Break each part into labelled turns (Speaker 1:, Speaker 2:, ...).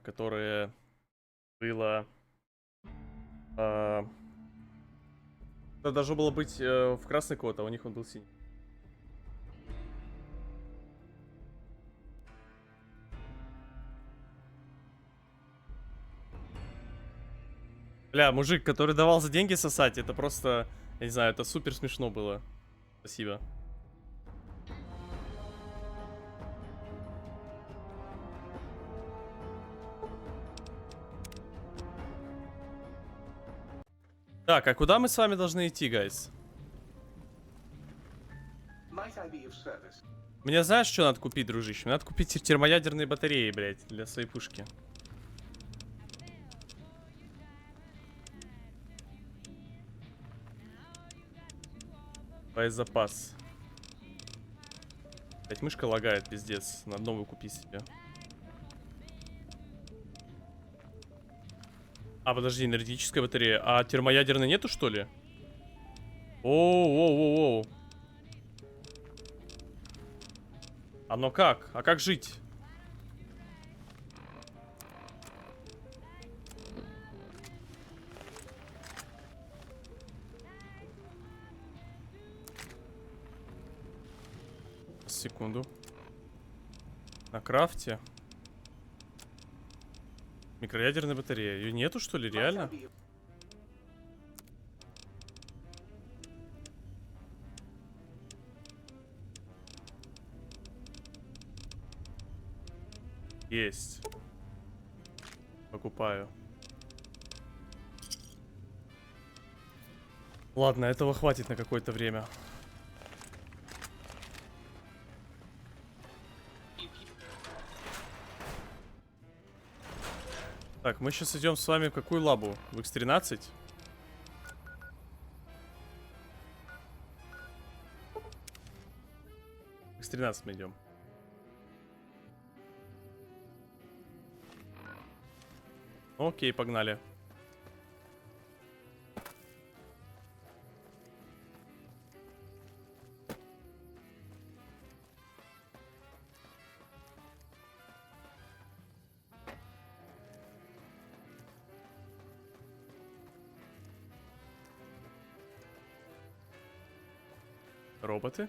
Speaker 1: которое было... Это должно было быть в красный код, а у них он был синий. Бля, мужик, который давал за деньги сосать, это просто... Я не знаю, это супер смешно было. Спасибо. Так, а куда мы с вами должны идти, гайс? Мне знаешь, что надо купить, дружище? Мне надо купить термоядерные батареи, блядь, для своей пушки. Боезапас. Блядь, мышка лагает, пиздец. Надо новую купить себе. А, подожди, энергетическая батарея. А термоядерной нету, что ли? Оу. Оно как? А как жить? Секунду. На крафте. Микроядерная батарея. Ее нету, что ли, реально? Есть. Покупаю. Ладно, этого хватит на какое-то время. Так, мы сейчас идем с вами в какую лабу? В X13? В X13 мы идем. Окей, погнали. Роботы?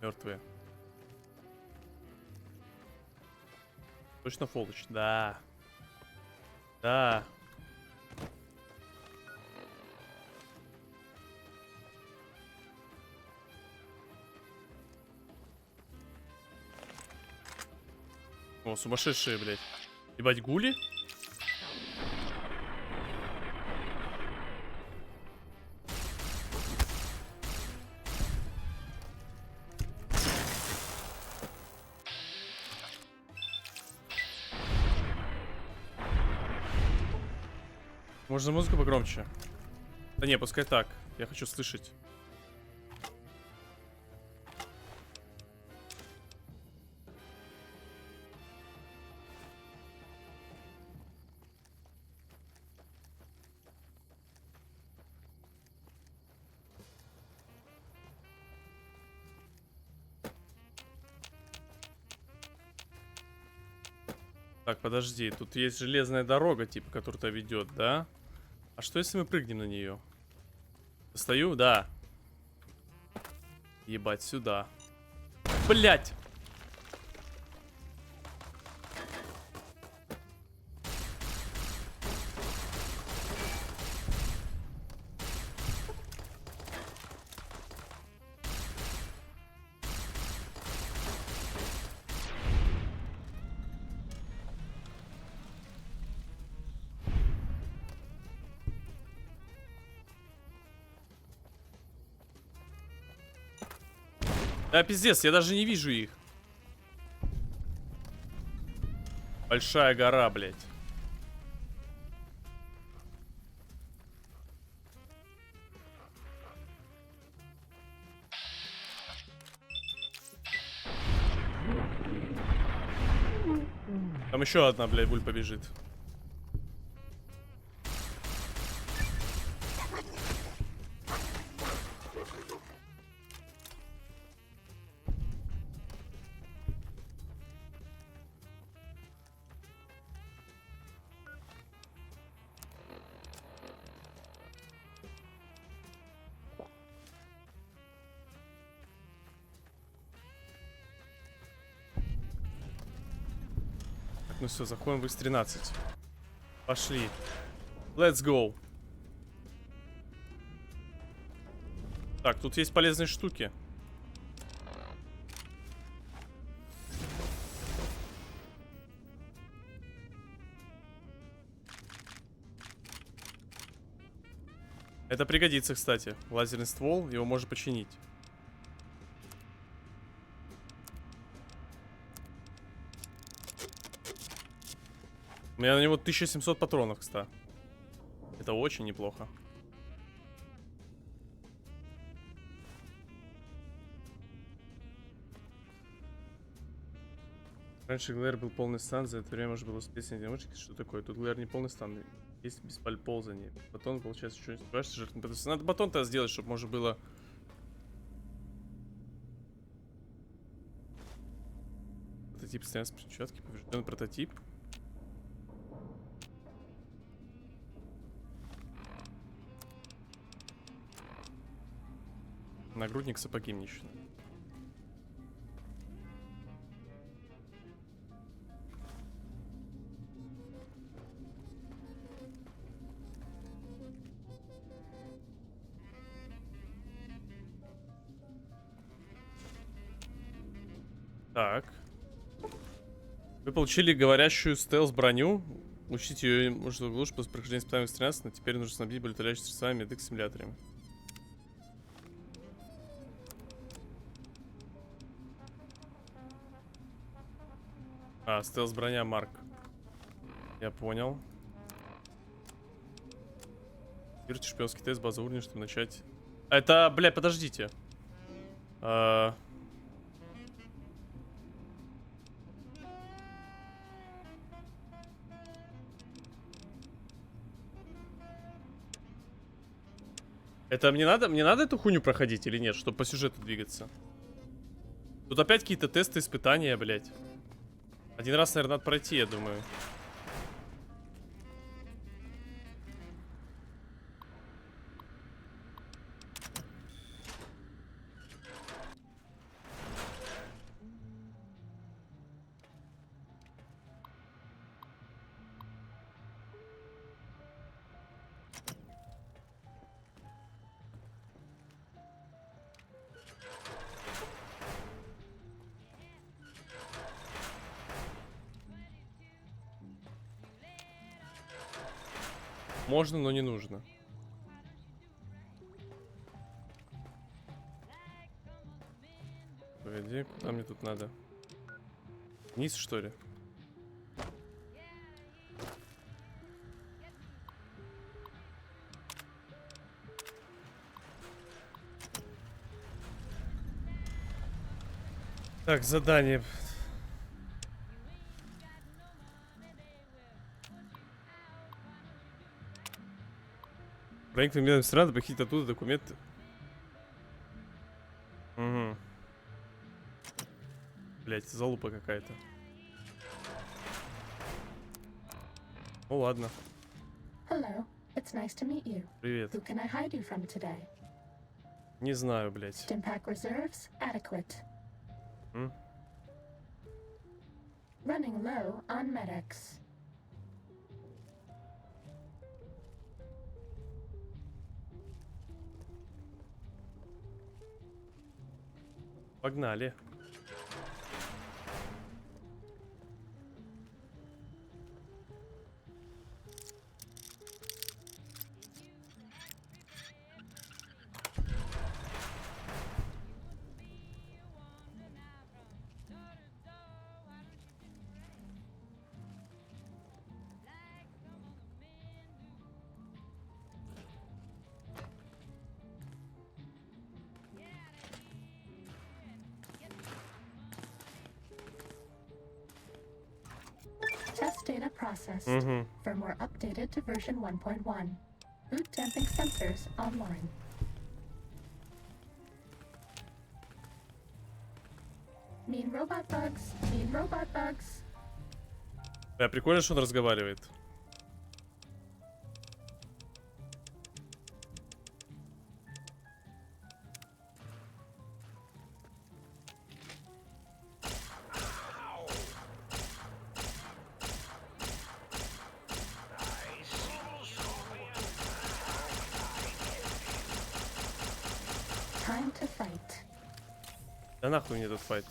Speaker 1: Мертвые. Точно полночь? Да. Да. О, сумасшедшие, блядь. Ебать, гули? Можно музыку погромче? Да не, пускай так. Я хочу слышать. Так, подожди. Тут есть железная дорога, типа, которая ведет, да? А что, если мы прыгнем на нее? Достаю? Да. Ебать, сюда. Блять! Да, пиздец, я даже не вижу их. Большая гора, блядь. Там еще одна, блядь, буль побежит. Ну все, заходим в X13. Пошли. Let's go. Так, тут есть полезные штуки. Это пригодится, кстати. Лазерный ствол, его можно починить. У меня на него 1700 патронов, кстати. Это очень неплохо. Раньше Глэр был полный стан, за это время можно было успеть снять демочки. Что такое? Тут Глэр не полный стан. Есть без ползания. Батон, получается, что не спрашиваешь, жертвный батон. Надо батон-то сделать, чтобы можно было... Прототип стоят с перчатки. Поврежденный прототип. Нагрудник, сапоги мне еще. Так. Вы получили говорящую стелс-броню. Учите ее, может, лучше после прохождения испытаний 13, но теперь нужно снабдить более утоляющими средствами медик-симуляторами. А, стелс-броня Марк. Я понял. Берите шпионский тест, база уровня, чтобы начать. Это, бля, подождите. Это мне надо эту хуйню проходить или нет, чтобы по сюжету двигаться? Тут опять какие-то тесты, испытания, блядь. Один раз, наверное, надо пройти, я думаю. Можно, но не нужно. Погоди, куда мне тут надо? Вниз, что ли? Так, задание. Проект методом страны, похитить оттуда документы. Угу. Блять, залупа какая-то. Ну ладно.
Speaker 2: Hello, it's nice to meet you.
Speaker 1: Привет.
Speaker 2: Who can I hide you from today?
Speaker 1: Не знаю, блять.
Speaker 2: Stimpack reserves adequate. Running low on medics.
Speaker 1: Погнали.
Speaker 2: Test data processed. Firmware updated to version 1.1. Boot damping sensors online. Mean robot bugs. Mean robot bugs.
Speaker 1: Да, прикольно, что он разговаривает. Да нахуй мне этот файт.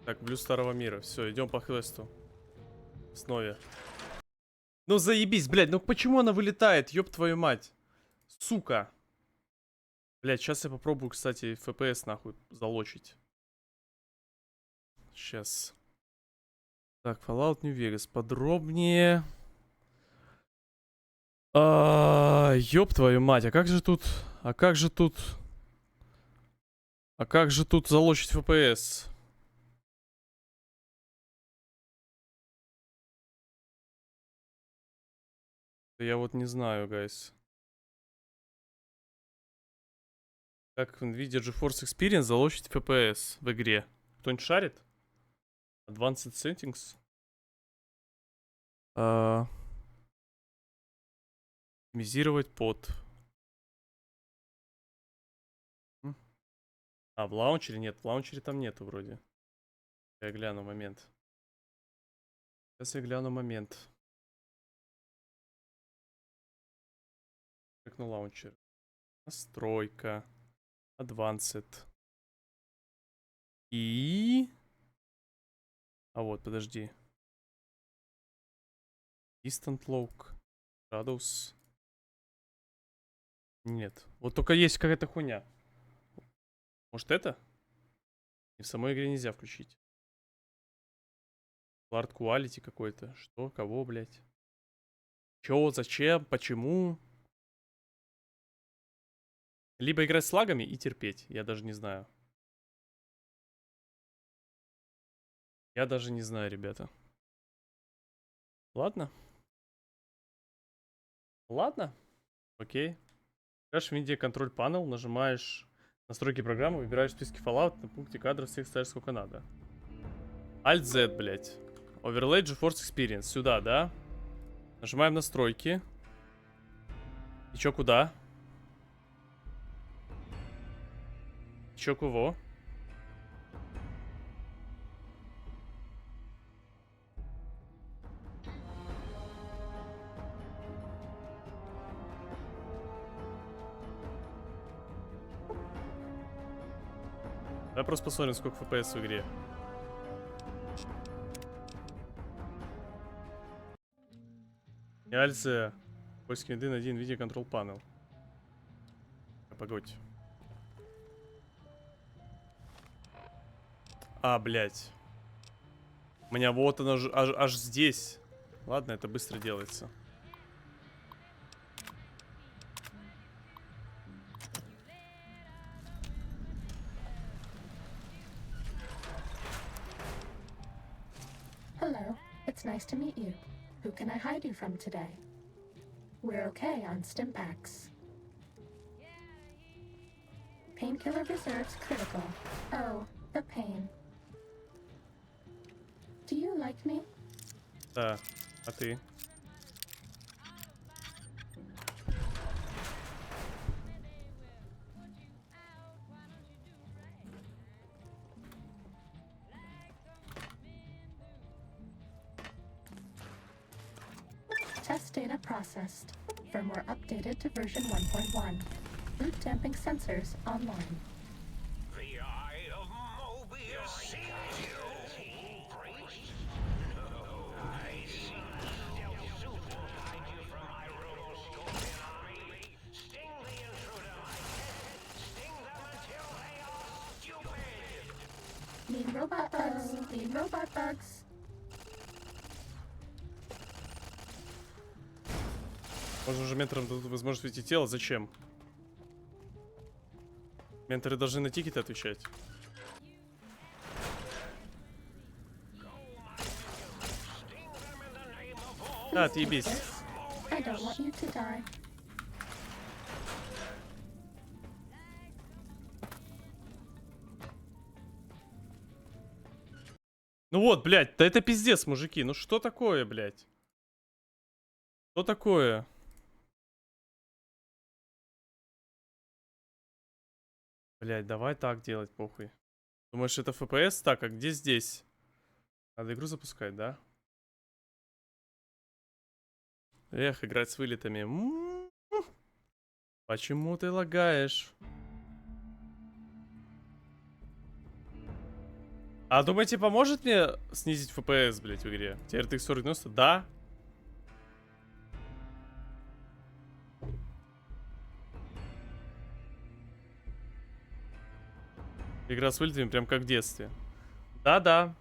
Speaker 1: Так, блюз старого мира. Все, идем по квесту. В основе. Ну заебись, блядь, ну почему она вылетает, ёб твою мать? Сука. Блядь, сейчас я попробую, кстати, FPS нахуй залочить. Сейчас. Так, Fallout New Vegas. Подробнее. Ёб твою мать, а как же тут... А как же тут... А как же тут залочить FPS? Я вот не знаю, гайс. Как в NVIDIA GeForce Experience залочить FPS в игре? Кто-нибудь шарит? Advanced Settings. Оптимизировать под. А, в лаунчере нет. В лаунчере там нету вроде. Я гляну момент. Сейчас я гляну момент. Как на лаунчер. Настройка. Advanced. И... А вот, подожди. Distant Lock. Shadows. Нет. Вот только есть какая-то хуйня. Может это? И в самой игре нельзя включить. Blurred Quality какой-то. Что? Кого, блядь? Чё? Зачем? Почему? Либо играть с лагами и терпеть. Я даже не знаю. Я даже не знаю, ребята. Ладно. Ладно. Окей. Crash Media Control Panel. Нажимаешь настройки программы, выбираешь списки Fallout, на пункте кадров всех ставишь сколько надо. Alt-Z, блядь. Overlay GeForce Experience. Сюда, да? Нажимаем настройки. И чё, куда? Чё, кого? Давай просто посмотрим, сколько FPS в игре. Alt-Z. Поиск еды, найди NVIDIA Control Panel. Погодь. А, блядь. У меня вот она аж здесь. Ладно, это быстро делается.
Speaker 2: Hello, it's nice to meet you. Who can I hide you from today? We're okay on Stimpaks. Painkiller reserves critical. Oh, the pain. Do you like me?
Speaker 1: Да, а ты?
Speaker 2: Test data processed. Firmware updated to version 1.1. Boot damping sensors online.
Speaker 3: The eye of Mobius sees you. I see. Stealth suit will hide you from my royal scorpion army. Sting the intruder, my pet. Sting them until they are stupid.
Speaker 2: Need robot bugs. Need robot bugs.
Speaker 1: Можно же менторам дадут возможность видеть тело. Зачем? Менторы должны на тикеты отвечать. Да, отъебись.
Speaker 2: I don't want you to die.
Speaker 1: Ну вот, блядь, да это пиздец, мужики. Ну что такое, блядь? Что такое? Блять, давай так делать, похуй. Думаешь, это FPS? Так, а где здесь? Надо игру запускать, да? Эх, играть с вылетами. Почему ты лагаешь? А думаете, поможет мне снизить FPS, блять, в игре? RTX 4090? Да. Игра с вылетами прям как в детстве. Да-да.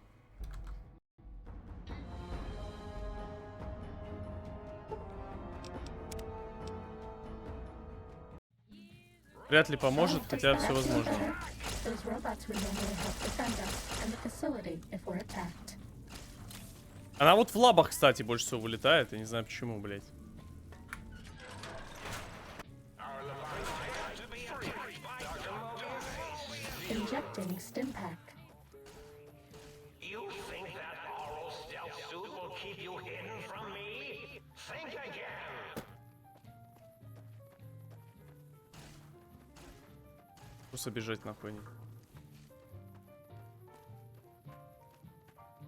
Speaker 1: Вряд ли поможет, хотя все возможно.
Speaker 2: Those robots remain to help defend us and the facility if we're attacked.
Speaker 1: Она вот в лабах, кстати, больше всего вылетает. Я не знаю почему, блять.
Speaker 2: Injecting stim pack.
Speaker 3: You think that oral stealth suit will keep you hidden from me? Think again.
Speaker 1: Просто бежать нахуй.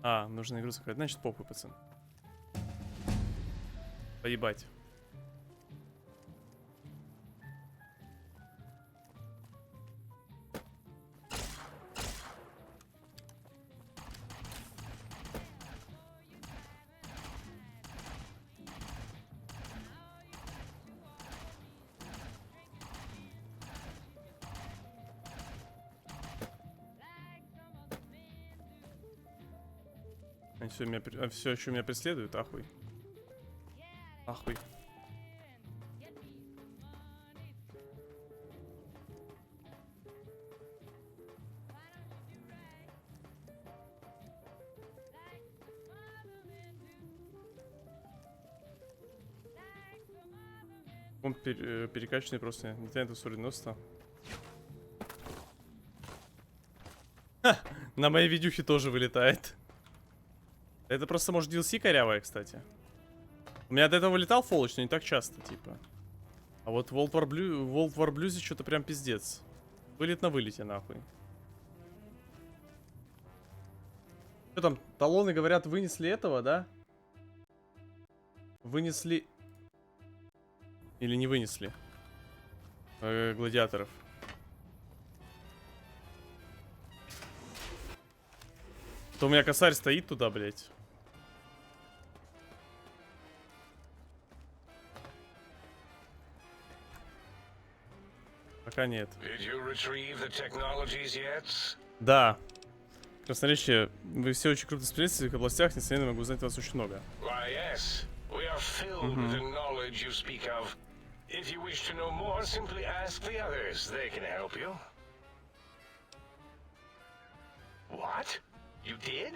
Speaker 1: А, нужно игру закрыть. Значит, похуй, пацан. Поебать. Все еще меня преследуют, ахуй. Ахуй. Он перекачанный просто. Не тянет 190. Ха, на моей видюхе тоже вылетает. Это просто, может, DLC корявая, кстати. У меня до этого вылетал фоллоч, но не так часто, типа. А вот в World War Blues что-то прям пиздец. Вылет на вылете, нахуй. Что там, талоны, говорят, вынесли этого, да? Вынесли... Или не вынесли? Гладиаторов. То у меня косарь стоит туда, блядь. Пока нет. Да. Красноречие, вы все очень круто специалисты в своих областях, несомненно, могу узнать вас очень много.
Speaker 3: What? You did?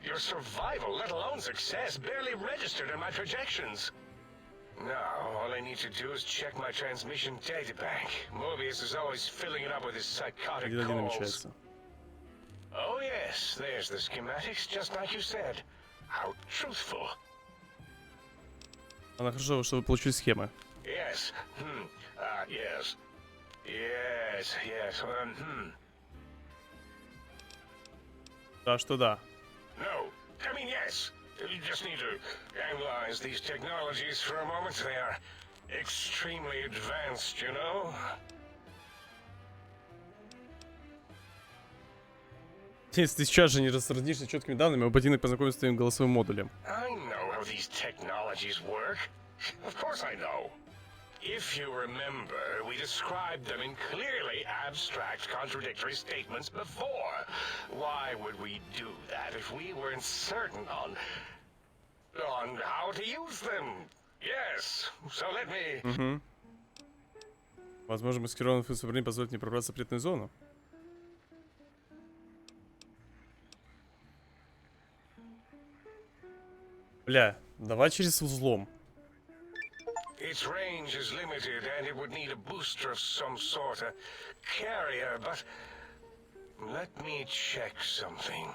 Speaker 3: Your survival, let alone success, barely registered in my projections. Now, all I need to do is check my transmission databank. Mobius is always filling it up with his psychotic calls. Oh yes, there's the schematics, just like you said. How truthful.
Speaker 1: Она хорошо, что вы получили схемы.
Speaker 3: Yes. Yes. Yes, yes.
Speaker 1: Да, что да.
Speaker 3: No, I mean yes. You just need to analyze these technologies for a moment. They are extremely advanced, you know?
Speaker 1: Если ты сейчас же не рассордишься четкими данными, ботинок познакомится с твоим голосовым модулем.
Speaker 3: I know how these technologies work. Of course I know. If you remember, we described them in clearly abstract, contradictory statements before. Why would we do that if we weren't certain on how to use them? Yes, so let me...
Speaker 1: Возможно, маскированный функциональный позволит мне пробраться в запретную зону. Бля, давай через взлом.
Speaker 3: Its range is limited, and it would need a booster of some sort, a carrier, but... Let me check something.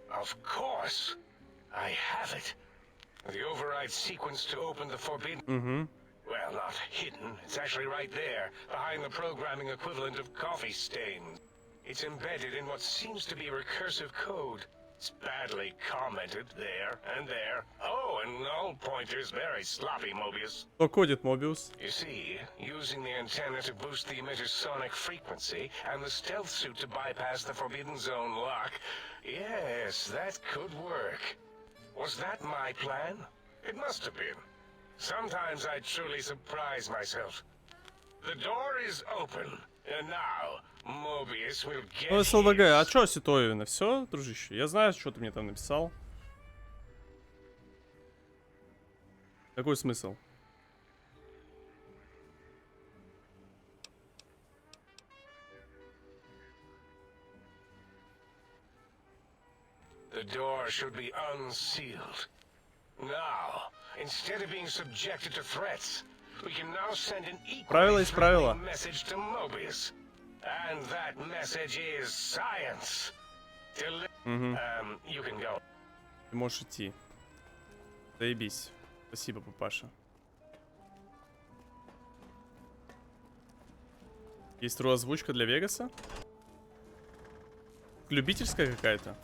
Speaker 3: Of course, I have it. The override sequence to open the forbidden...
Speaker 1: Угу.
Speaker 3: Well, not hidden. It's actually right there, behind the programming equivalent of coffee stains. It's embedded in what seems to be recursive code. It's badly commented there and there. Oh, and null pointers very sloppy, Mobius.
Speaker 1: Кто кодит, Мобиус?
Speaker 3: You see, using the antenna to boost the emitter's sonic frequency and the stealth suit to bypass the Forbidden Zone lock. Yes, that could work. Was that my plan? It must have been. Sometimes I truly surprise myself. The door is open, and now Mobius will get
Speaker 1: Ну, СЛВГ, а
Speaker 3: his.
Speaker 1: чё Ситоевина? Все, дружище? Я знаю, что ты мне там написал. Какой смысл?
Speaker 3: The door should be unsealed. Now, instead of being subjected to threats, we can now send an
Speaker 1: Правило
Speaker 3: equally
Speaker 1: есть правило.
Speaker 3: friendly message to Mobius. And that message is science. You can go.
Speaker 1: Ты можешь идти. Заебись. Спасибо, папаша. Есть озвучка для Вегаса? Любительская какая-то?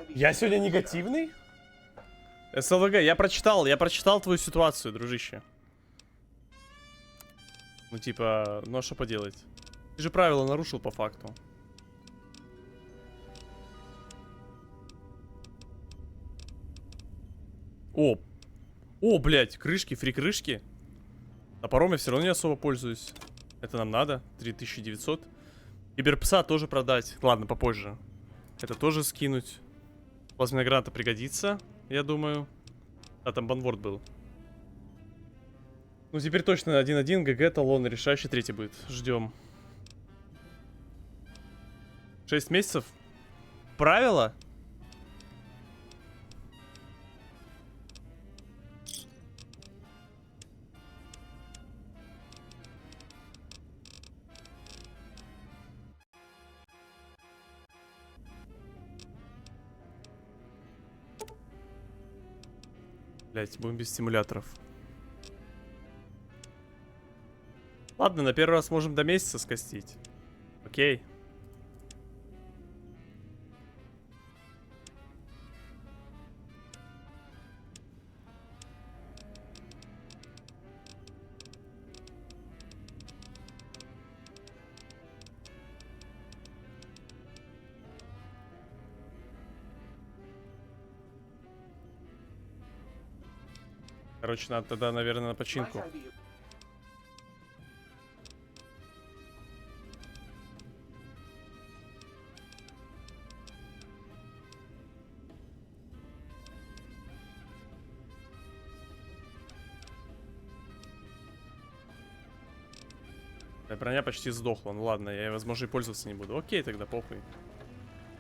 Speaker 1: Я сегодня негативный? СЛВГ, я прочитал твою ситуацию, дружище. Ну типа, ну а что поделать? Ты же правила нарушил по факту. О, блядь, крышки, фри-крышки. Топором я все равно не особо пользуюсь. Это нам надо, 3900. Киберпса тоже продать. Ладно, попозже. Это тоже скинуть. Плазменная граната пригодится, я думаю. А, там банворд был. Ну, теперь точно 1-1, ГГ, талон, решающий третий будет. Ждем. 6 месяцев. Правило? Блять, будем без стимуляторов. Ладно, на первый раз можем до месяца скостить. Окей. Короче, надо тогда, наверное, на починку. Да, броня почти сдохла. Ну ладно, я, возможно, и пользоваться не буду. Окей, тогда похуй.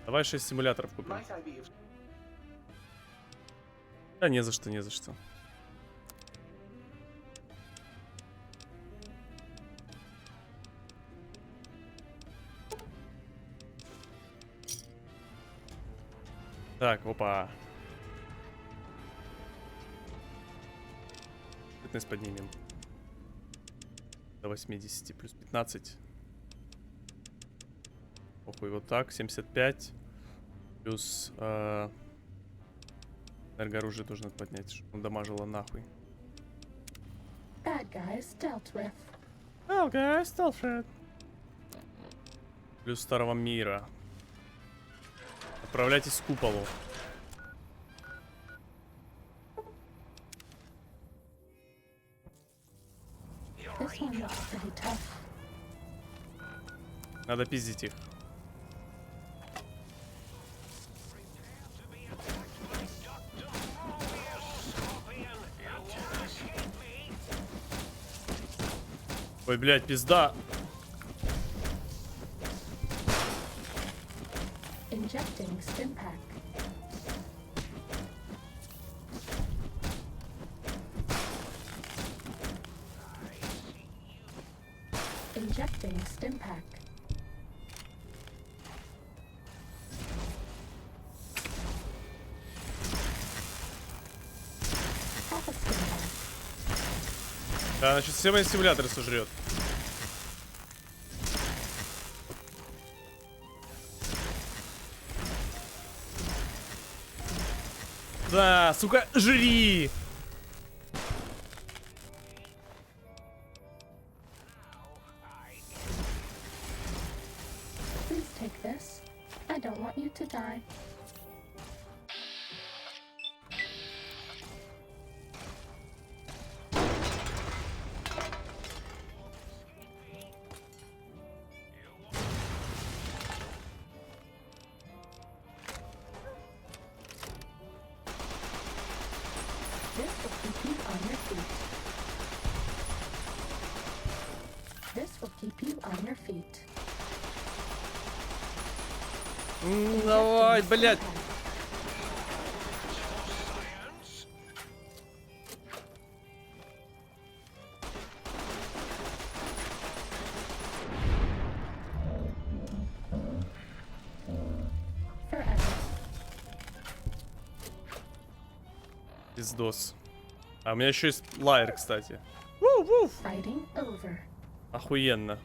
Speaker 1: Давай 6 симуляторов купим. Да не за что, не за что. Так, опа. Фитнес поднимем. До 80 плюс 15. Похуй, вот так. 75. Плюс энергооружие тоже надо поднять, чтобы он дамажило нахуй.
Speaker 2: Bad guys dealt with.
Speaker 1: Oh, guys, still shit. Плюс старого мира. Отправляйтесь к куполу.
Speaker 2: This one looks pretty tough.
Speaker 1: Надо пиздить их. Ой, блядь, пизда.
Speaker 2: Injecting Stimpack. Activating stim pack. Half a stim pack.
Speaker 1: Да, значит, все мои стимуляторы сожрет. Да, сука, жри!
Speaker 2: Please take this. I don't want you to die. This will keep you on your feet. This will keep you on your feet.
Speaker 1: Давай, блядь.
Speaker 2: Forever.
Speaker 1: Пиздос. А у меня еще есть лайер, кстати.
Speaker 2: Fighting over.
Speaker 1: Охуенно.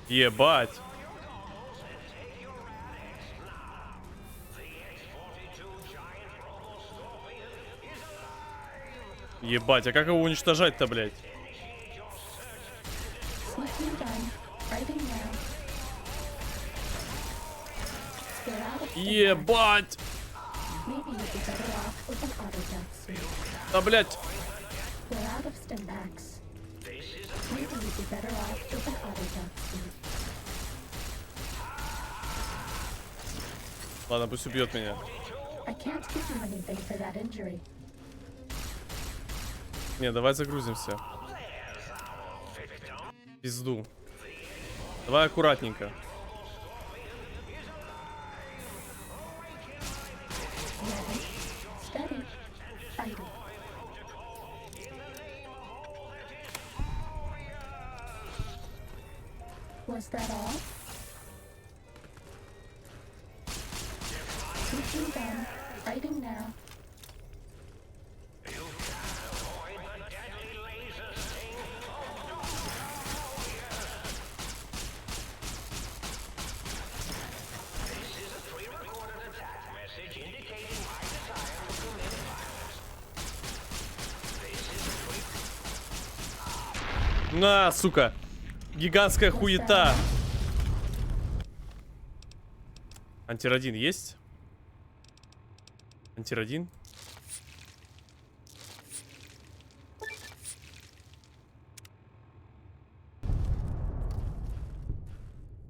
Speaker 1: Ебать. Ебать, а как его уничтожать-то, блядь?
Speaker 2: Sneaking gun. Fighting now. Get out of
Speaker 1: Ебать.
Speaker 2: Maybe you'd be better off with an auto death suit.
Speaker 1: Да, блядь.
Speaker 2: Get out of stim packs. Maybe you'd be better off with an auto death suit.
Speaker 1: Ладно, пусть убьет меня.
Speaker 2: I can't give you anything for that injury.
Speaker 1: Не, давай загрузимся. Пизду. Давай аккуратненько.
Speaker 2: Ready, steady, fighting. Was that all? Sneaking gun. Fighting now.
Speaker 1: На, сука. Гигантская хуета. Антирадин есть? Антирадин?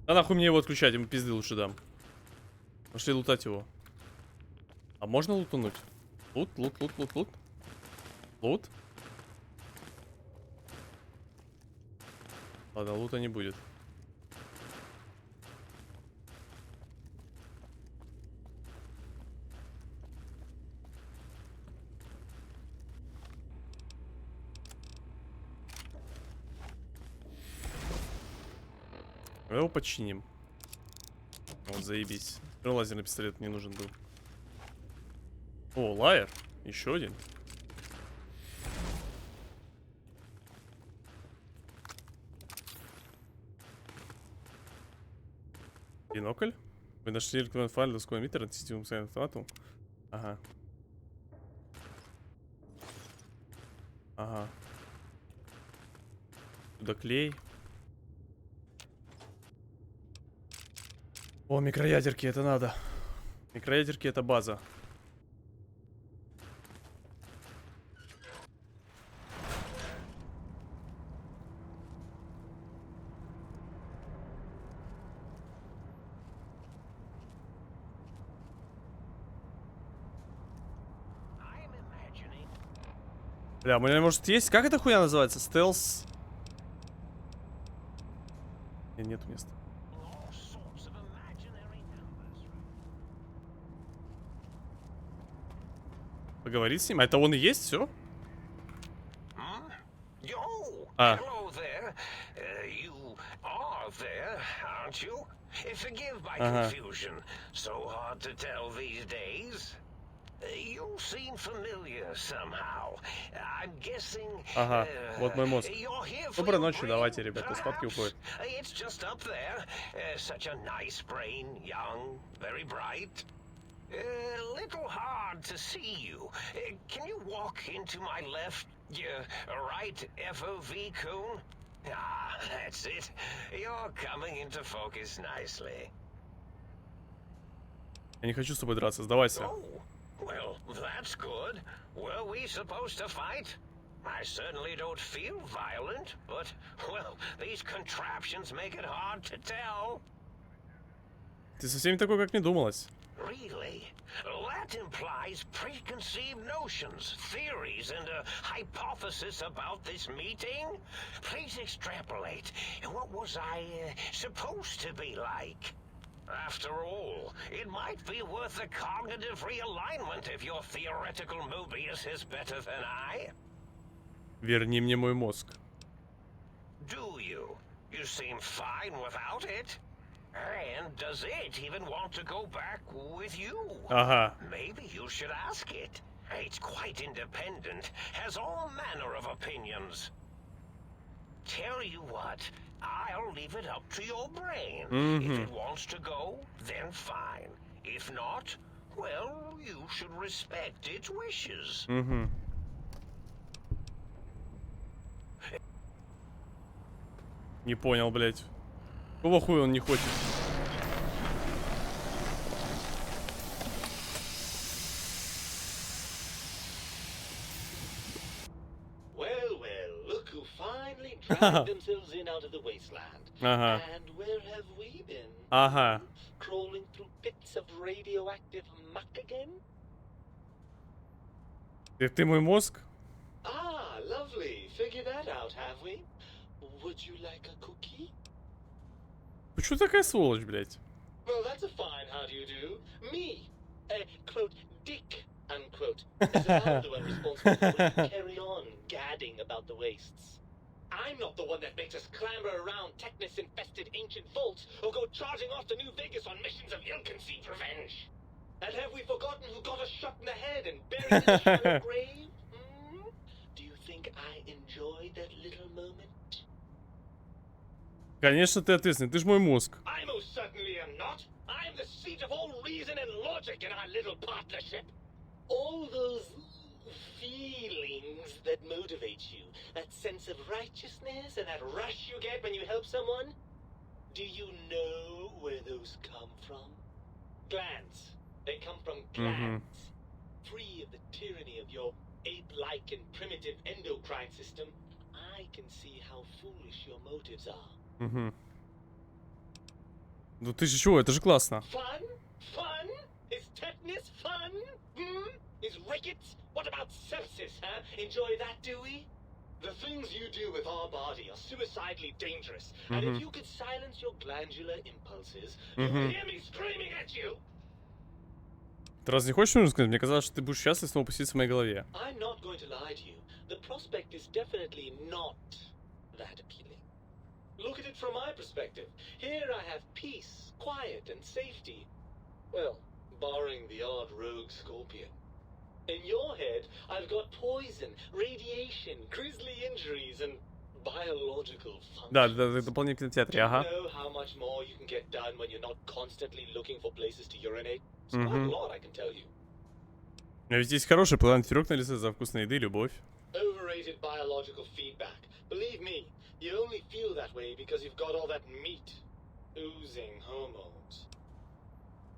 Speaker 1: Да нахуй мне его отключать, ему пизды лучше дам. Пошли лутать его. А можно лутануть? Лут, лут, лут, лут, лут. Лут? Ладно, лута не будет. Его починим. Вот, заебись. Лазерный пистолет не нужен был. О, лайер. Еще один. Бинокль. Вы нашли электронный файл доской эмиттера от сетевым автоматом. Ага. Ага. Туда клей. О, микроядерки, это надо. Микроядерки это база. Бля, у меня может есть? Как эта хуйня называется? Стелс? Нет места. Поговорить с ним? А это он и есть, все?
Speaker 3: Oh,
Speaker 1: Ah.
Speaker 3: hello there. You are there, aren't you? Forgive my
Speaker 1: Uh-huh.
Speaker 3: confusion. So hard to tell these days. You seem familiar somehow. I'm guessing.
Speaker 1: Ага, вот мой мозг.
Speaker 3: You're here for
Speaker 1: Доброй
Speaker 3: your
Speaker 1: ночи,
Speaker 3: brain,
Speaker 1: давайте, ребята, спадки
Speaker 3: perhaps?
Speaker 1: уходят.
Speaker 3: It's just up there. Such a nice brain, young, very bright. A little hard to see you. Can you walk into my left, right FOV cone? Ah, that's it. You're coming into focus nicely.
Speaker 1: Я не хочу с тобой драться, сдавайся.
Speaker 3: Oh, well, that's good. Were we supposed to fight? I certainly don't feel violent, but, well, these contraptions make it hard to tell.
Speaker 1: Ты совсем не такой, как мне думалось.
Speaker 3: Really? That implies preconceived notions, theories, and a hypothesis about this meeting? Please extrapolate. What was I supposed to be like? After all, it might be worth a cognitive realignment if your theoretical Mobius is better than I.
Speaker 1: Верни мне мой мозг.
Speaker 3: Do you? You seem fine without it. And does it even want to go back with you?
Speaker 1: Ага.
Speaker 3: Maybe you should ask it. It's quite independent, has all manner of opinions. Tell you what, I'll leave it up to your brain. If it wants to go, then fine. If not, well, you should respect its wishes.
Speaker 1: Угу. Не понял, блядь. Какого хуя он не хочет?
Speaker 4: Well, look who finally dragged themselves in out of the wasteland.
Speaker 1: Ага.
Speaker 4: And where have we been?
Speaker 1: Ага.
Speaker 4: Crawling through pits of radioactive muck again?
Speaker 1: Ты мой мозг?
Speaker 4: Ah, lovely. Figured that out, have we? Would you like a cookie?
Speaker 1: Почему такая сволочь, блядь?
Speaker 4: Well, that's a fine how do you do. Me, quote, dick, unquote, is about the one responsible for when you carry on gadding about the wastes. I'm not the one that makes us clamber around Technus-infested ancient vaults or go charging off to New Vegas on missions of ill-conceived revenge. And have we forgotten who got us shot in the head and buried in a shallow grave? Hmm? Do you think I enjoyed that little moment?
Speaker 1: Конечно, ты ответственный, ты ж мой мозг.
Speaker 4: I most certainly am not. I'm the seat of all reason and logic in our little partnership. All those feelings that motivate you, that sense of righteousness and that rush you get when you help someone, do you know where those come from? Glands. They come from glands. Free of the tyranny of your ape-like and primitive endocrine system, I can see how foolish your motives are.
Speaker 1: Угу. Ну ты же чего, это же классно.
Speaker 4: Fun? Fun? Is tetanus fun? Hmm? Is rickets? What about sepsis, huh? Enjoy that, do we? The things you do with our body are suicidally dangerous. And if you could silence your glandular impulses, you would hear me screaming at you.
Speaker 1: Ты раз не хочешь мне сказать? Мне казалось, что ты будешь счастлив снова поселиться в моей голове.
Speaker 4: I'm not going to lie to you. The prospect is definitely not that appealing. Look at it from my perspective. Here I have peace, quiet, and safety. Well, barring the odd rogue scorpion. In your head, I've got poison, radiation, grisly injuries, and biological function.
Speaker 1: Да, это дополнение в кинотеатре, ага.
Speaker 4: Do you know how much more you can get done when you're not constantly looking for places to urinate? It's quite a lot, I can tell you.
Speaker 1: Но ведь есть хороший план, пирог на лице за вкусной еды и любовь.
Speaker 4: Overrated biological feedback. Believe me, you only feel that way because you've got all that meat. Oozing hormones.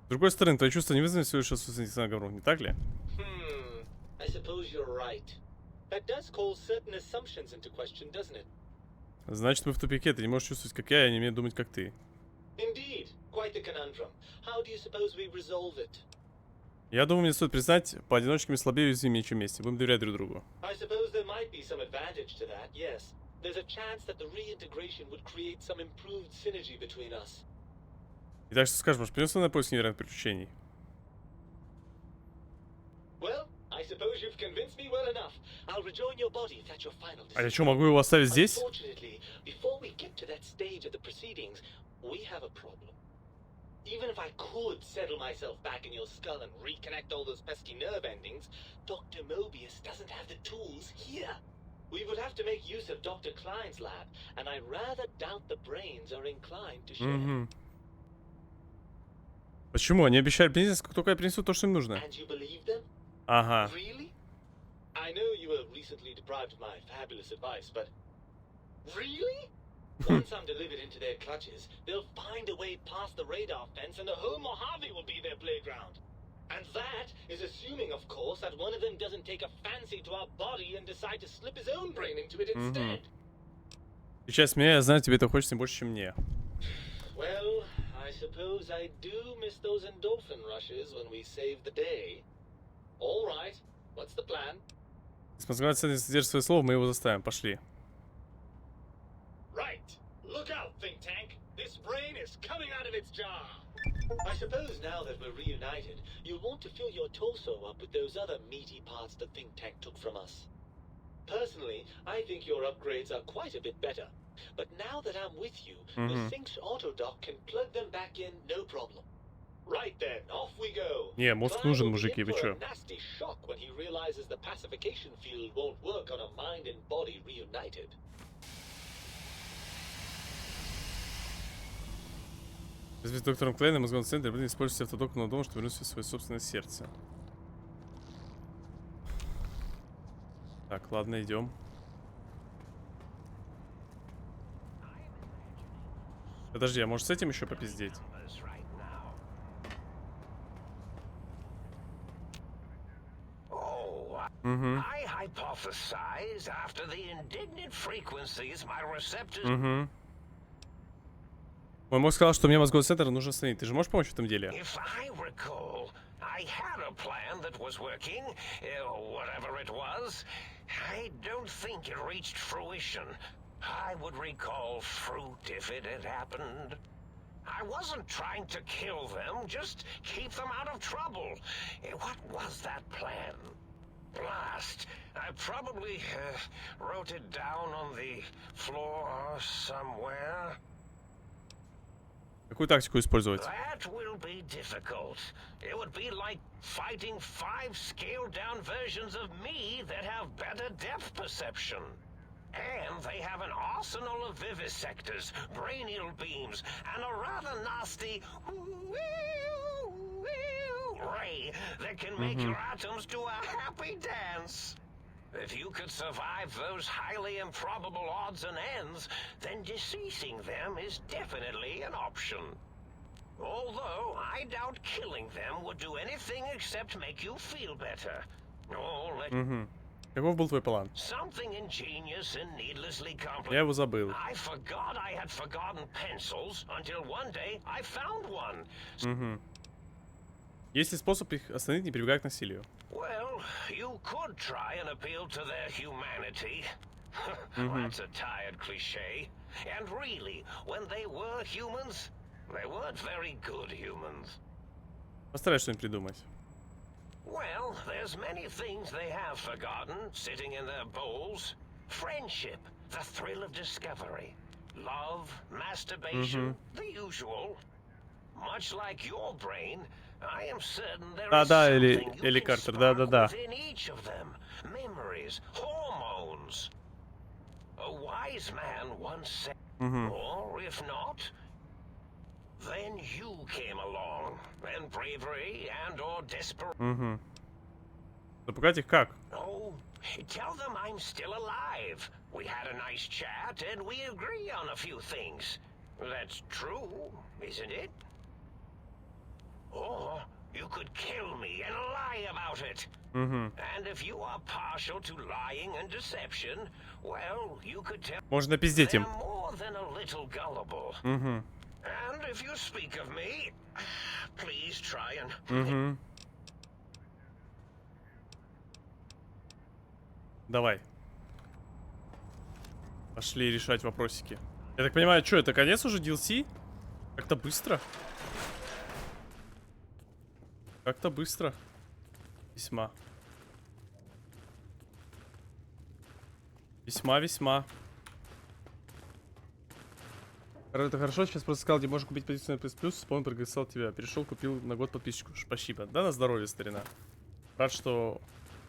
Speaker 1: С другой стороны, твои чувства не вызваны всего лишь отсутствием гормонов, не так ли?
Speaker 4: I suppose you're right. That does call certain assumptions into question, doesn't it?
Speaker 1: Значит, мы в тупике, ты не можешь чувствовать, как я не умею думать, как ты.
Speaker 4: Indeed. Quite the conundrum. How do you suppose we resolve it?
Speaker 1: Я думаю, мне стоит признать, поодиночке мы слабее и уязвимее, чем вместе. Будем доверять друг другу.
Speaker 4: I suppose there might be some advantage to that, yes. There's a chance that the reintegration would create some improved synergy between us.
Speaker 1: Итак, что скажешь, может, принесу на поиск невероятных приключений?
Speaker 4: Well, I I suppose you've convinced me well enough. I'll rejoin your body if that's your final
Speaker 1: А я
Speaker 4: decision.
Speaker 1: что, могу его оставить здесь?
Speaker 4: Unfortunately, before we get to that stage of the proceedings, we have a problem. Even if I could settle myself back in your skull and reconnect all those pesky nerve endings, Dr. Mobius doesn't have the tools here. We would have to make use of Dr. Klein's lab, and I rather doubt the brains are inclined to share.
Speaker 1: Угу. Почему? Они обещали принести, как только я принесу то, что им нужно.
Speaker 4: And you believe them?
Speaker 1: Ага.
Speaker 4: Really? I know you were recently deprived of my fabulous advice, but really? Once I'm delivered into their clutches, they'll find a way past the radar fence and the whole Mojave will be their playground. And that is assuming, of course, that one of them doesn't take a fancy to our body and decide to slip his own brain into it instead.
Speaker 1: Сейчас меня, я знаю, тебе это хочется не больше, чем мне.
Speaker 4: Well, I suppose I do miss those endorphin rushes when we save the day. All right, what's the plan?
Speaker 1: Если он содержит свои слова, мы его заставим. Пошли.
Speaker 4: Right. Look out, think tank. This brain is coming out of its jar. I suppose now that we're reunited, you'll want to fill your torso up with those other meaty parts the think tank took from us. Personally, I think your upgrades are quite a bit better. But now that I'm with you, the Think's autodoc can plug them back in no problem. Right then, off we go.
Speaker 1: Не, мозг нужен, мужики, вы чё?
Speaker 4: Nasty shock when he realizes the pacification field won't work on a mind and body reunited.
Speaker 1: С доктором Клейном в мозговом центре будем использовать автодок на дом, чтобы вернуть в свое собственное сердце. Так, ладно, идем. Подожди, а может с этим еще попиздеть?
Speaker 3: I hypothesize after the indignant frequencies my receptors.
Speaker 1: Мой мозг сказал, что мне мозговой центр нужно остановить. Ты же можешь помочь в этом деле?
Speaker 3: If I recall, I had a plan that was working, whatever it was. I don't think it reached fruition. I would recall fruit if it had happened. I wasn't trying to kill them, just keep them out of trouble. What was that plan? Blast. I probably wrote it down on the floor somewhere.
Speaker 1: Какую тактику использовать?
Speaker 3: That will be difficult. It would be like fighting 5 scaled-down versions of me that have better depth perception. And they have an arsenal of vivisectors, brainial beams, and a rather nasty ray that can make your atoms do a happy dance. If you could survive those highly improbable odds and ends, then deceasing them is definitely an option. Although, I doubt killing them would do anything except make you feel better. Oh,
Speaker 1: Каков был твой план?
Speaker 3: Something ingenious and needlessly
Speaker 1: Я
Speaker 3: complicated.
Speaker 1: его забыл.
Speaker 3: I forgot I had forgotten pencils until one day I found one.
Speaker 1: Есть ли способ их остановить, не прибегая к насилию?
Speaker 3: Well, you could try and appeal to their humanity. That's a tired cliche. And really, when they were humans, they weren't very good humans.
Speaker 1: Постараюсь что-нибудь придумать.
Speaker 3: Well, there's many things they have forgotten, sitting in their bowls. Friendship, the thrill of discovery. Love, masturbation, the usual. Much like your brain, I am certain there is
Speaker 1: Да,
Speaker 3: something
Speaker 1: Элли
Speaker 3: you can
Speaker 1: Картер,
Speaker 3: spark
Speaker 1: да.
Speaker 3: within each of them. Memories, hormones. A wise man once said, or if not, then you came along, and bravery and or desperation.
Speaker 1: Запугать их как?
Speaker 3: Oh, tell them I'm still alive. We had a nice chat, and we agree on a few things. That's true, isn't it? Or you could kill me and lie about it. And if you are partial to lying and deception, well, you could tell
Speaker 1: Можно пиздеть им.
Speaker 3: they're more than a little gullible. And if you speak of me, please try and...
Speaker 1: Давай. Пошли решать вопросики. Я так понимаю, что, это конец уже DLC? Как-то быстро. Как-то быстро. Весьма. Весьма-весьма. Это хорошо, сейчас просто сказал, где можно купить позицию на PS+, вспомнил, пригласил тебя. Перешел, купил на год подписчику. Спасибо. Да, на здоровье, старина. Рад, что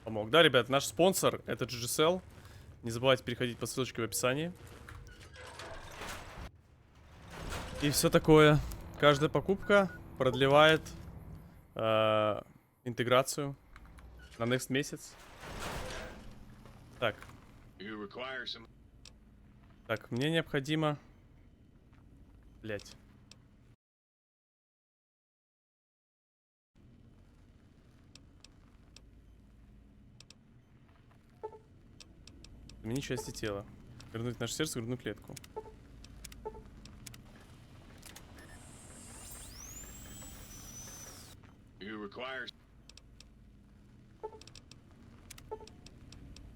Speaker 1: помог. Да, ребят, наш спонсор это GGSL. Не забывайте переходить по ссылочке в описании. И все такое. Каждая покупка продлевает интеграцию на next месяц. Так. Так, мне необходимо... Блять. Заменить части тела. Вернуть наше сердце в грудную клетку.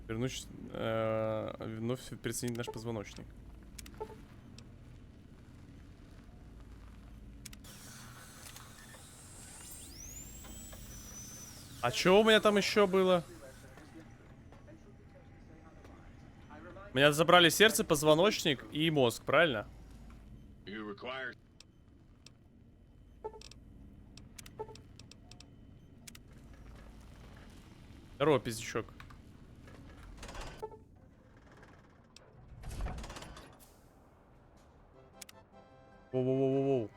Speaker 1: Вернуть, вновь присоединить наш позвоночник. А чё у меня там еще было? У меня забрали сердце, позвоночник и мозг, правильно? Здорово, пиздючок. Воу-воу-воу-воу.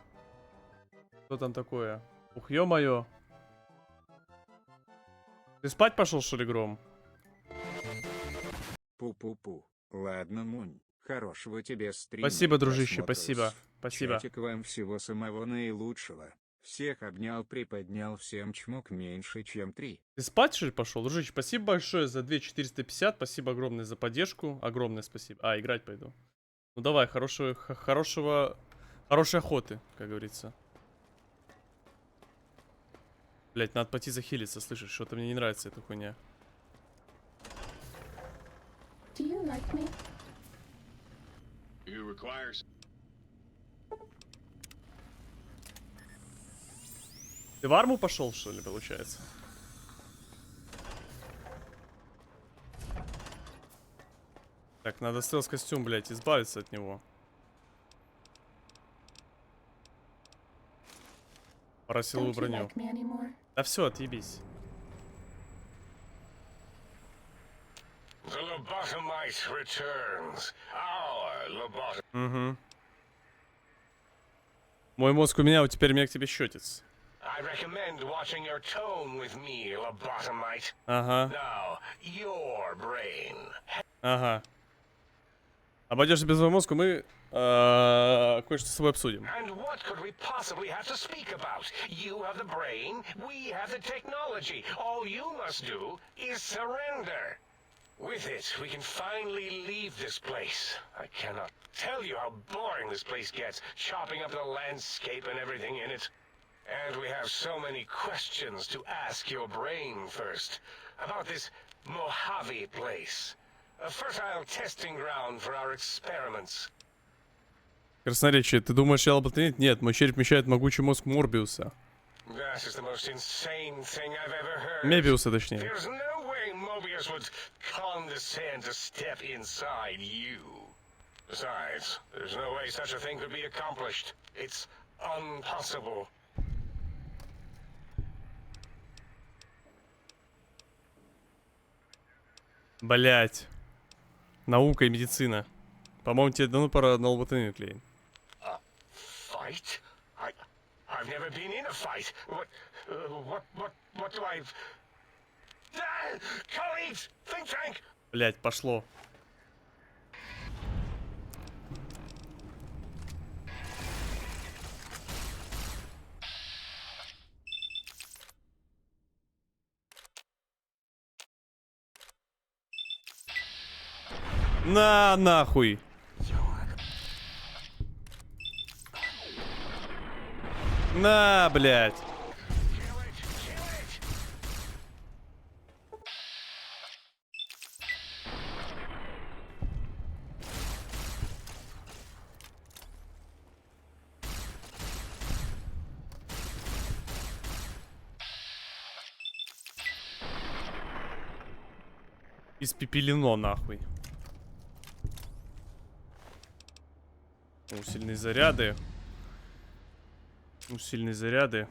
Speaker 1: Что там такое? Ух, ё-моё. Ты спать пошел, что ли, Гром?
Speaker 5: Пу-пу-пу. Ладно, Мунь. Хорошего тебе стрима.
Speaker 1: Спасибо,
Speaker 5: и
Speaker 1: дружище,
Speaker 5: просмотров.
Speaker 1: спасибо. Спасибо.
Speaker 5: Чатик вам всего самого наилучшего. Всех обнял, приподнял, всем чмок меньше, чем 3.
Speaker 1: Ты спать, что ли, пошел? Дружище, спасибо большое за 2450. Спасибо огромное за поддержку. Огромное спасибо. А, играть пойду. Ну давай, хорошей охоты, как говорится. Блять, надо пойти захилиться, слышишь? Что-то мне не нравится эта хуйня.
Speaker 2: Do you like me?
Speaker 1: Ты в арму пошел, что ли, получается? Так, надо стелс-костюм, блять, избавиться от него. Пора силовую
Speaker 2: Don't you
Speaker 1: броню.
Speaker 2: like me anymore?
Speaker 1: Да все, отъебись.
Speaker 3: The lobotomite returns. Our lobotomite.
Speaker 1: Угу. Мой мозг у меня, теперь меня к тебе счетец.
Speaker 3: I recommend watching your tone with me, lobotomite.
Speaker 1: Ага,
Speaker 3: Now, your brain.
Speaker 1: ага. Обойдешься без моего мозга, мы кое-что с тобой обсудим.
Speaker 3: And what could we possibly have to speak about? You have the brain, we have the technology. All you must do is surrender. With it, we can finally leave this place. I cannot tell you how boring this place gets, chopping up the landscape and everything in it. And we have so many questions to ask your brain first. About this Mojave place. A fertile testing ground for our experiments.
Speaker 1: Красноречие, ты думаешь, я лоботомит? Нет, мой череп вмещает могучий мозг Морбиуса.
Speaker 3: That is the most insane thing I've ever heard.
Speaker 1: Мебиуса, точнее.
Speaker 3: There's no way Mobius would condescend to step inside you. Besides, there's no way such a thing could be accomplished. It's impossible.
Speaker 1: Блять. Наука и медицина. По-моему, тебе давно пора на лоботомию клеить.
Speaker 3: Fight? I've never been in a fight. What do I... Colleagues! Think tank!
Speaker 1: Блять, пошло. На нахуй. На, блядь. Испепелено, нахуй. Усиленные заряды. Усиленные заряды.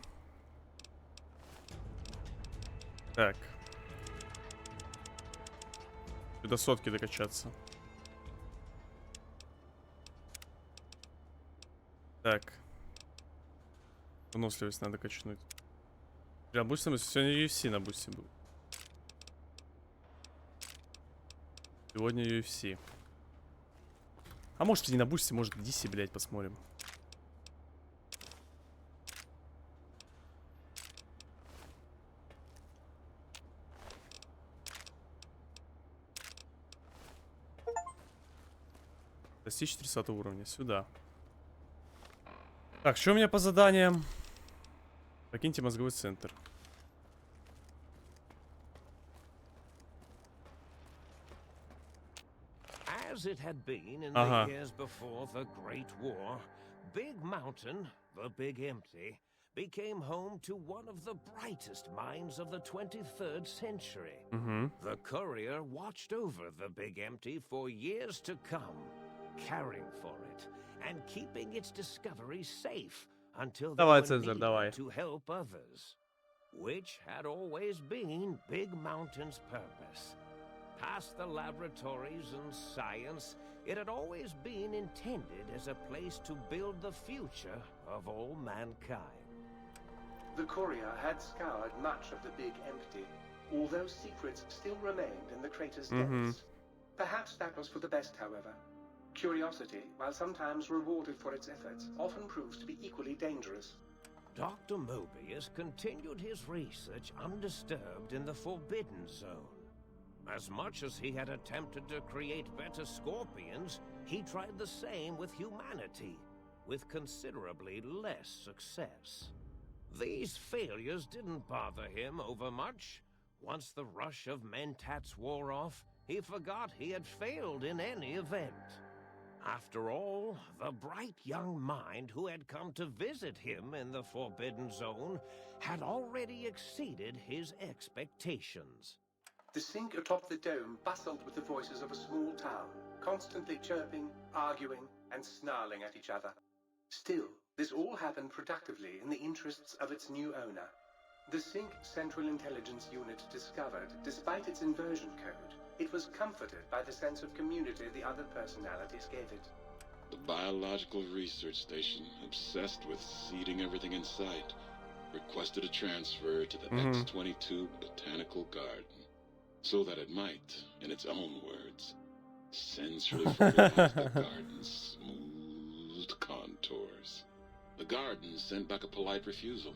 Speaker 1: Так. До сотки докачаться. Так. Выносливость надо качнуть. Бля, бустим, сегодня UFC на бусте был. Сегодня UFC. А может не на бусте, может DC, блядь, посмотрим. Достичь 30 уровня. Сюда. Так, что у меня по заданиям? Покиньте мозговой центр.
Speaker 3: As it had been in the years before the Great War, Big Mountain, the Big Empty, became home to one of the brightest minds of the 23rd century. The Courier watched over the Big Empty for years to come, caring for it and keeping its discovery safe until they were needed to help others, which had always been Big Mountain's purpose. Past the laboratories and science, it had always been intended as a place to build the future of all mankind.
Speaker 6: The Courier had scoured much of the Big Empty, although secrets still remained in the crater's depths. Perhaps that was for the best, however. Curiosity, while sometimes rewarded for its efforts, often proves to be equally dangerous.
Speaker 3: Dr. Mobius continued his research undisturbed in the Forbidden Zone. As much as he had attempted to create better scorpions, he tried the same with humanity, with considerably less success. These failures didn't bother him over much. Once the rush of mentats wore off, he forgot he had failed in any event. After all, the bright young mind who had come to visit him in the Forbidden Zone had already exceeded his expectations.
Speaker 6: The sink atop the dome bustled with the voices of a small town, constantly chirping, arguing, and snarling at each other. Still, this all happened productively in the interests of its new owner. The Sync Central Intelligence Unit discovered, despite its inversion code, it was comforted by the sense of community the other personalities gave it.
Speaker 7: The biological research station, obsessed with seeding everything in sight, requested a transfer to the X-22 Botanical Garden, so that it might, in its own words, sensually fertilize the garden's smooth contours. The garden sent back a polite refusal,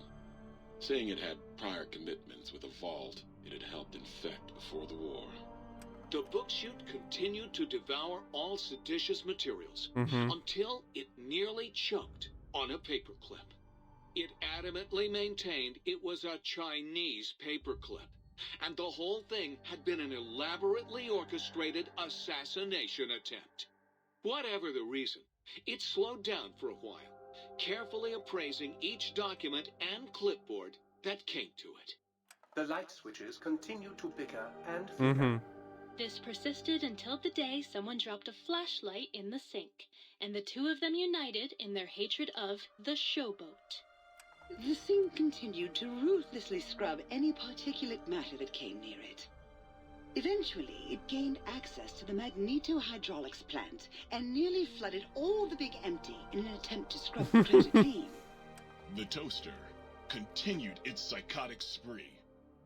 Speaker 7: saying it had prior commitments with a vault it had helped infect before the war.
Speaker 8: The bookchute continued to devour all seditious materials until it nearly choked on a paperclip. It adamantly maintained it was a Chinese paperclip, and the whole thing had been an elaborately orchestrated assassination attempt. Whatever the reason, it slowed down for a while, carefully appraising each document and clipboard that came to it.
Speaker 6: The light switches continued to bicker and flicker.
Speaker 9: This persisted until the day someone dropped a flashlight in the sink, and the two of them united in their hatred of the showboat.
Speaker 10: The sink continued to ruthlessly scrub any particulate matter that came near it. Eventually, it gained access to the magneto-hydraulics plant and nearly flooded all the Big Empty in an attempt to scrub the crater clean.
Speaker 11: The toaster continued its psychotic spree,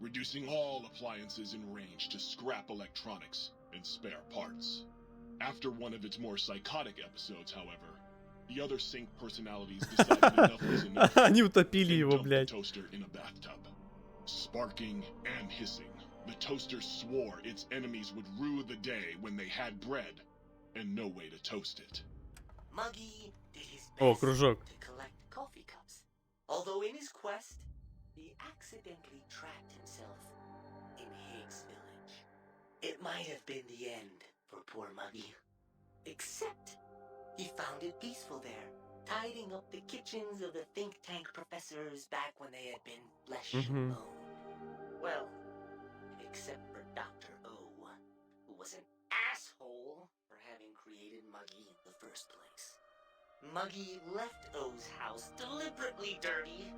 Speaker 11: reducing all appliances in range to scrap electronics and spare parts. After one of its more psychotic episodes, however, the other Sync personalities decided enough was enough.
Speaker 1: Они утопили его,
Speaker 11: Dumped the
Speaker 1: блядь.
Speaker 11: toaster in a bathtub. Sparking and hissing, the toaster swore its enemies would rue the day when they had bread and no way to toast it.
Speaker 4: Muggy did his
Speaker 1: О,
Speaker 4: best
Speaker 1: кружок.
Speaker 4: to collect coffee cups, although in his quest, he accidentally trapped himself in Higgs Village. It might have been the end for poor Muggy, except he found it peaceful there, tidying up the kitchens of the think tank professors back when they had been flesh and bone. Well, except for Dr. O, who was an asshole for having created Muggy in the first place.
Speaker 12: Muggy left O's house deliberately dirty,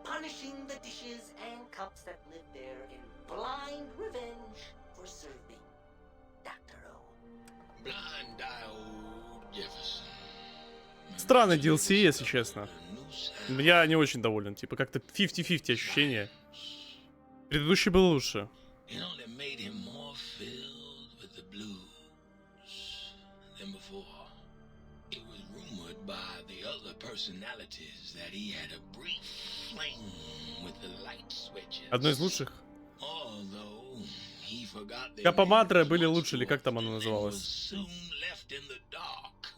Speaker 12: punishing the dishes and cups that lived there in blind revenge for serving Dr. O.
Speaker 3: Blind old Jefferson.
Speaker 1: Странный DLC, если честно. Я не очень доволен. Типа как-то 50-50 ощущение. Предыдущий был лучше.
Speaker 3: It only made him more filled with the blues than before. It was rumored by the other personalities that he had a brief fling with the light switches.
Speaker 1: Одно из лучших.
Speaker 3: Although he forgot their
Speaker 1: Капа Мадре
Speaker 3: names
Speaker 1: были
Speaker 3: once
Speaker 1: лучше, или как там оно
Speaker 3: and was
Speaker 1: называлось?
Speaker 3: soon left in the dark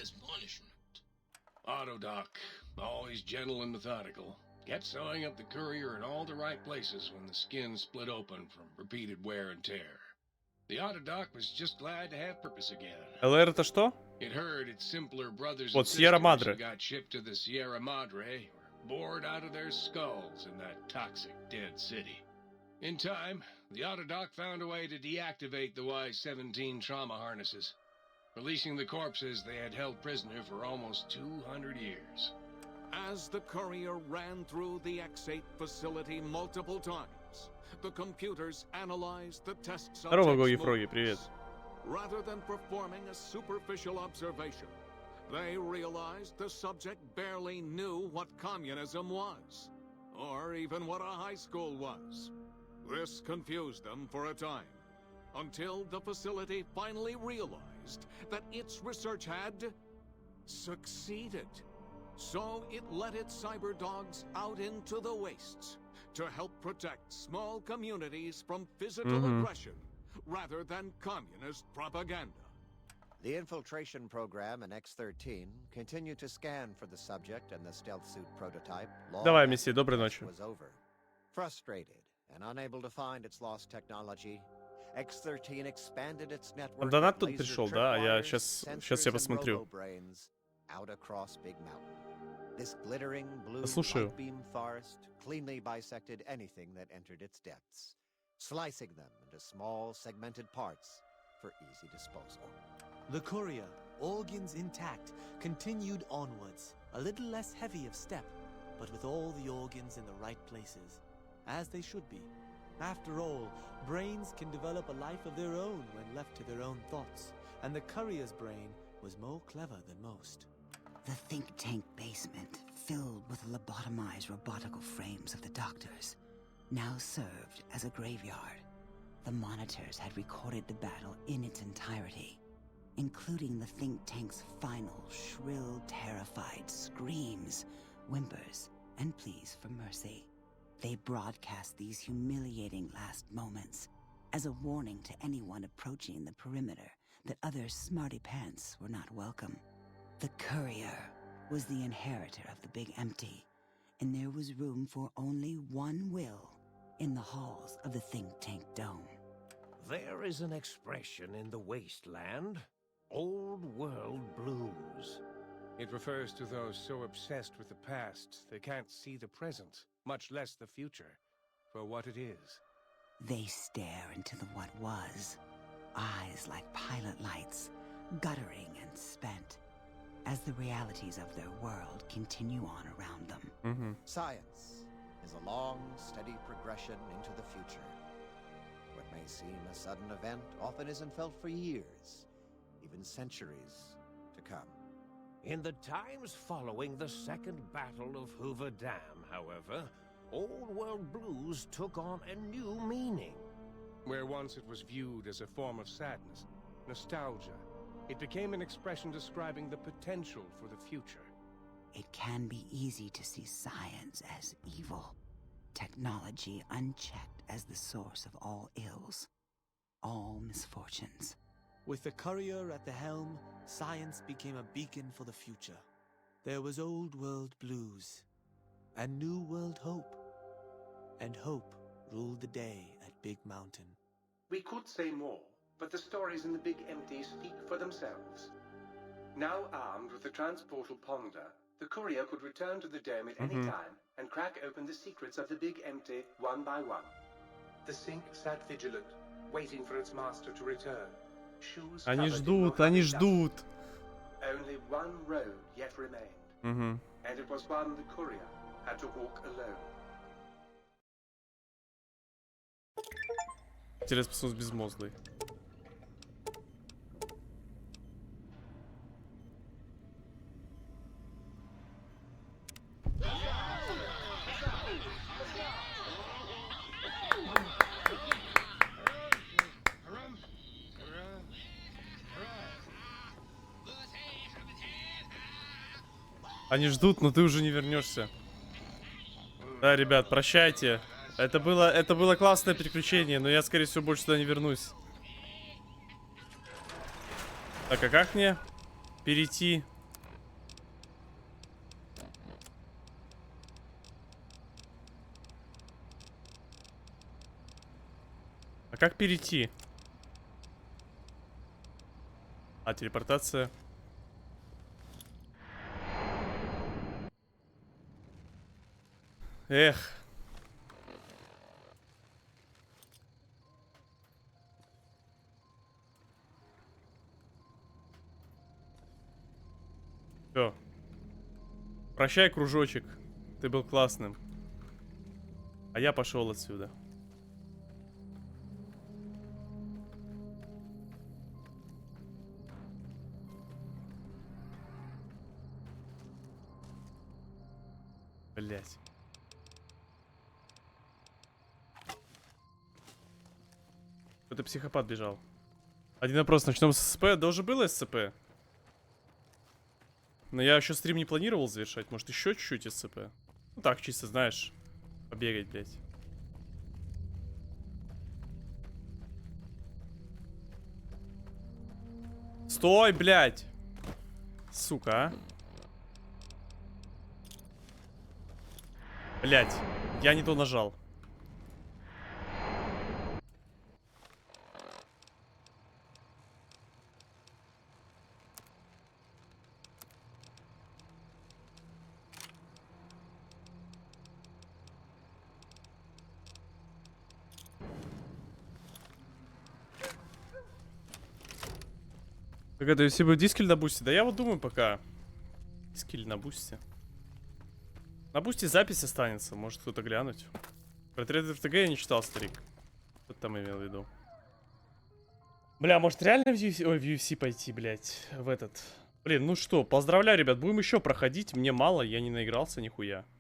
Speaker 3: as punishment.
Speaker 13: Autodoc, always gentle and methodical, kept sewing up the courier in all the right places when the skin split open from repeated wear and tear. The Autodoc was just glad to have purpose again.
Speaker 1: ЛР это что?
Speaker 13: It heard its simpler brothers and
Speaker 1: Вот, Sierra
Speaker 13: sisters
Speaker 1: Madre.
Speaker 13: who got shipped to the Sierra Madre were bored out of their skulls in that toxic dead city. In time, the Autodoc found a way to deactivate the Y-17 trauma harnesses, releasing the corpses they had held prisoner for almost 200 years.
Speaker 8: As the courier ran through the X8 facility multiple times, the computers analyzed the test
Speaker 1: Здорово, Гоги
Speaker 8: subject's
Speaker 1: Фроги, привет.
Speaker 8: movements. Rather than performing a superficial observation, they realized the subject barely knew what communism was, or even what a high school was. This confused them for a time, until the facility finally realized that its research had succeeded. So it let its cyber dogs out into the wastes to help protect small communities from physical aggression rather than communist propaganda.
Speaker 14: The infiltration program in X-13 continued to scan for the subject and the stealth suit prototype long
Speaker 1: Давай,
Speaker 14: after
Speaker 1: Месси,
Speaker 14: the
Speaker 1: доброй
Speaker 14: test
Speaker 1: ночи.
Speaker 14: was over. Frustrated and unable to find its lost technology, X-13 expanded its network
Speaker 1: Донат
Speaker 14: of
Speaker 1: тут
Speaker 14: laser
Speaker 1: пришел, да? Я
Speaker 14: tripwires,
Speaker 1: сейчас
Speaker 14: sensors,
Speaker 1: я
Speaker 14: and
Speaker 1: посмотрю.
Speaker 14: robo-brains out across Big Mountain. This glittering blue
Speaker 1: Послушаю.
Speaker 14: light beam forest cleanly bisected anything that entered its depths, slicing them into small segmented parts for easy disposal.
Speaker 15: The courier, organs intact, continued onwards, a little less heavy of step, but with all the organs in the right places, as they should be. After all, brains can develop a life of their own when left to their own thoughts, and the courier's brain was more clever than most.
Speaker 10: The think tank basement, filled with lobotomized robotical frames of the doctors, now served as a graveyard. The monitors had recorded the battle in its entirety, including the think tank's final, shrill, terrified screams, whimpers, and pleas for mercy. They broadcast these humiliating last moments as a warning to anyone approaching the perimeter that other smarty pants were not welcome. The courier was the inheritor of the Big Empty, and there was room for only one will in the halls of the think tank dome.
Speaker 16: There is an expression in the wasteland, old world blues.
Speaker 13: It refers to those so obsessed with the past they can't see the present, much less the future, for what it is.
Speaker 10: They stare into the what was, eyes like pilot lights, guttering and spent, as the realities of their world continue on around them.
Speaker 14: Science is a long, steady progression into the future. What may seem a sudden event often isn't felt for years, even centuries to come.
Speaker 16: In the times following the Second Battle of Hoover Dam, however, old world blues took on a new meaning.
Speaker 13: Where once it was viewed as a form of sadness, nostalgia, it became an expression describing the potential for the future.
Speaker 10: It can be easy to see science as evil, technology unchecked as the source of all ills, all misfortunes.
Speaker 15: With the courier at the helm, science became a beacon for the future. There was old world blues, and new world hope. And hope ruled the day at Big Mountain.
Speaker 6: We could say more, but the stories in the Big Empty speak for themselves. Now armed with the transportal Ponder, the courier could return to the dome at any time and crack open the secrets of the Big Empty one by one. The sink sat vigilant, waiting for its master to return. Shoes
Speaker 1: Они
Speaker 6: covered in
Speaker 1: ждут,
Speaker 6: Mojave
Speaker 1: они
Speaker 6: dust.
Speaker 1: ждут.
Speaker 6: Only one road yet remained, and it was one the courier had to walk alone.
Speaker 1: Интересно, почему безмозглый. Они ждут, но ты уже не вернешься. Да, ребят, прощайте. Это было классное приключение, но я, скорее всего, больше сюда не вернусь. Так, а как мне перейти? А как перейти? А, телепортация. Эх. Все. Прощай, кружочек. Ты был классным. А я пошел отсюда. Блять. Это психопат бежал. Один вопрос. Начнем с СЦП. Да уже было СЦП. Но я еще стрим не планировал завершать. Может, еще чуть-чуть СЦП? Ну так, чисто, знаешь, побегать, блядь. Стой, блядь! Сука, а. Блядь, я не то нажал. Как это, если бы дискель на бусте? Да я вот думаю пока. Дискель на бусте. На бусте запись останется, может кто-то глянуть. Портрет ФТГ я не читал, старик. Что ты там имел в виду? Бля, может реально в UFC, ой, в UFC пойти, блядь, в этот. Блин, ну что, поздравляю, ребят, будем еще проходить. Мне мало, я не наигрался нихуя.